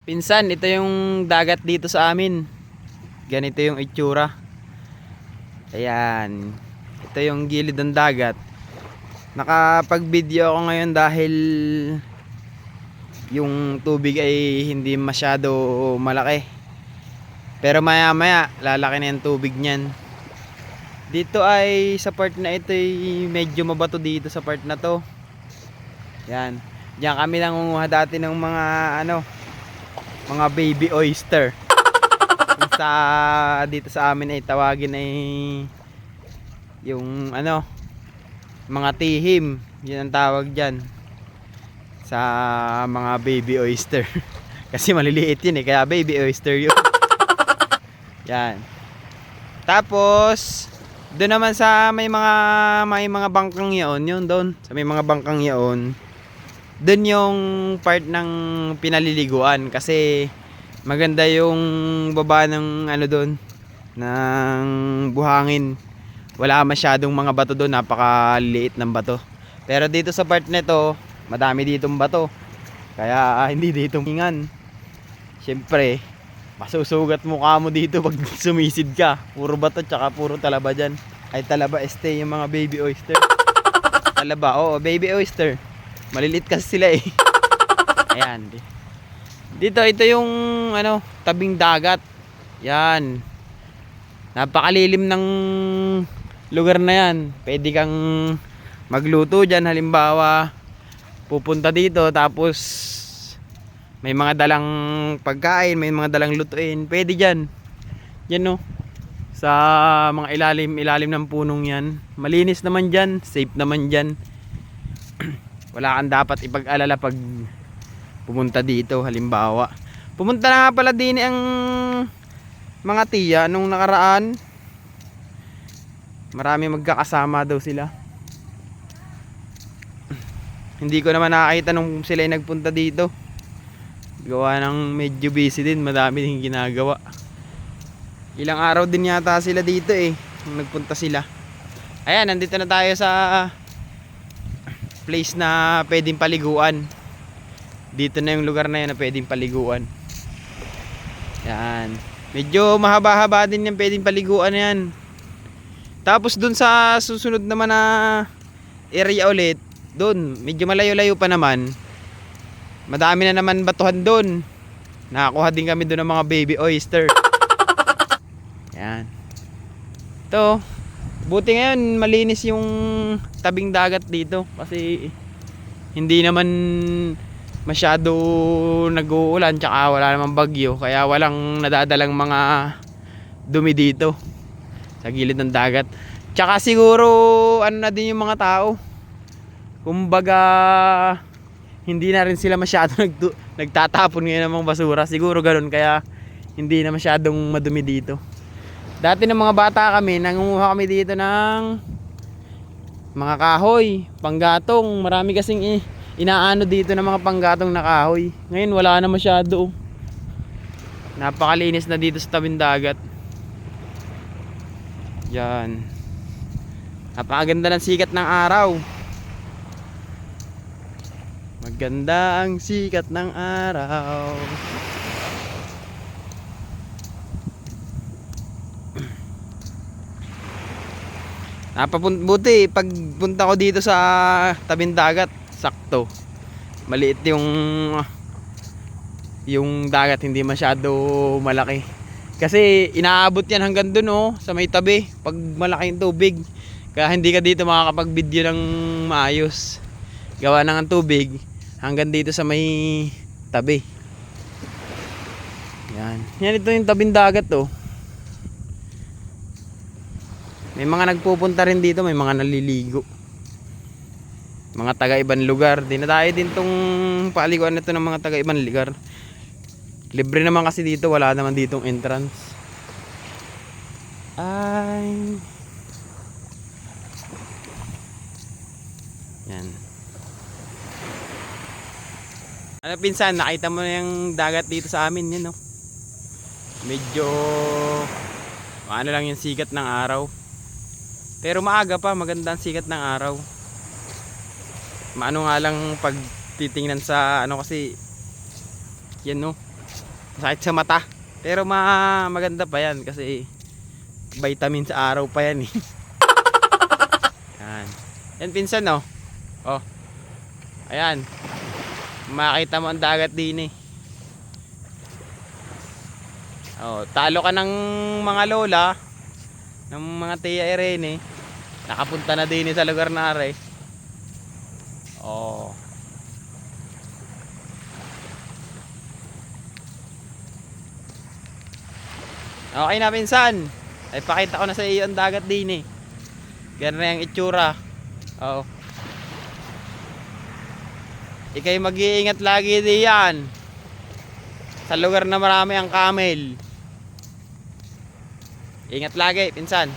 Pinsan, ito yung dagat dito sa amin. Ganito yung itsura. Ayan. Ito yung gilid ng dagat. Nakapag-video ako ngayon dahil yung tubig ay hindi masyado malaki. Pero maya maya lalaki na yung tubig niyan. Dito ay sa part na ito ay medyo mabato dito sa part na to. Yan. Diyan kami nangunguha dati ng mga baby oyster. Dito sa amin ay tawagin ay yung mga tihim. Yun ang tawag diyan sa mga baby oyster. Kasi maliliit yun kaya baby oyster yun. Yan. Tapos doon naman sa may mga bangkang yun doon sa may mga bangkang yun. Doon yung part ng pinaliliguan kasi maganda yung baba ng doon ng buhangin. Wala masyadong mga bato doon, napakaliit ng bato. Pero dito sa part nito, madami ditong bato. Kaya hindi dito hingan. Siyempre, masusugat mukha mo dito pag sumisid ka. Puro bato tsaka puro talaba dyan. Ay talaba yung mga baby oyster. Talaba, oo, baby oyster. Maliliit kasi sila Ayan. Dito ito yung tabing dagat. Yan. Napakalilim ng lugar na yan. Pwede kang magluto diyan, halimbawa pupunta dito tapos may mga dalang pagkain, may mga dalang lutuin. Pwede diyan. Yan sa mga ilalim ng punong yan. Malinis naman diyan, safe naman diyan. Wala kang dapat ipag-alala pag pumunta dito. Halimbawa pumunta na nga pala din ang mga tiya nung nakaraan. Marami magkakasama daw sila. Hindi ko naman nakakita nung sila ay nagpunta dito. Gawa ng medyo busy din, madami din ginagawa. Ilang araw din yata sila dito nung nagpunta sila. Ayan, nandito na tayo sa place na pwedeng paliguan. Dito na yung lugar na yun na pwedeng paliguan. Yan. Medyo mahaba-haba din yung pwedeng paliguan yan. Tapos dun sa susunod naman na area ulit, dun medyo malayo-layo pa naman. Madami na naman batuhan dun. Nakakuha din kami dun ng mga baby oyster. Yan. Ito, buti ngayon malinis yung tabing dagat dito kasi hindi naman masyado nag-uulan tsaka wala namang bagyo kaya walang nadadalang mga dumi dito sa gilid ng dagat. Tsaka siguro na din yung mga tao, kumbaga hindi na rin sila masyado nagtatapon ngayon ng mga basura, siguro ganun kaya hindi na masyadong madumi dito. Dati ng mga bata kami, nangunguha kami dito ng mga kahoy, panggatong. Marami kasing inaano dito ng mga panggatong na kahoy. Ngayon wala na masyado. Napakalinis na dito sa tabing dagat. Yan. Napakaganda ng sikat ng araw. Maganda ang sikat ng araw. Buti pagpunta ko dito sa tabing dagat, sakto. Maliit yung dagat, hindi masyado malaki. Kasi inaabot yan hanggang dun sa may tabi pag malaki yung tubig. Kaya hindi ka dito makakapag-video ng maayos. Gawa ng ang tubig hanggang dito sa may tabi. Yan. Yan, ito yung tabing dagat May mga nagpupunta rin dito, may mga naliligo. Mga taga ibang lugar. Dinadayo din tong paliguan nito ng mga taga ibang lugar. Libre naman kasi dito, wala naman ditong entrance. Ay. Yan. Pinsan, nakita mo na yung dagat dito sa amin yan Medyo lang yung sikat ng araw. Pero maaga pa, maganda ang sikat ng araw. Maano nga lang pag titingnan sa kasi yan Masakit sa mata. Pero maganda pa yan kasi vitamin sa araw pa yan eh. Yan. Yan pinsan oh. Oh. Ayan. Makita mo ang dagat din eh. Oh, talo ka ng mga lola, ng mga tiya Irene. Nakapunta na din sa lugar na are. Oh. Okay na pinsan. Ay pakita ko na sa iyo ang dagat din eh. Ganun na yung itsura. Oo. Ikay mag-iingat lagi diyan. Sa lugar na marami ang camel. Ingat lagi, pinsan.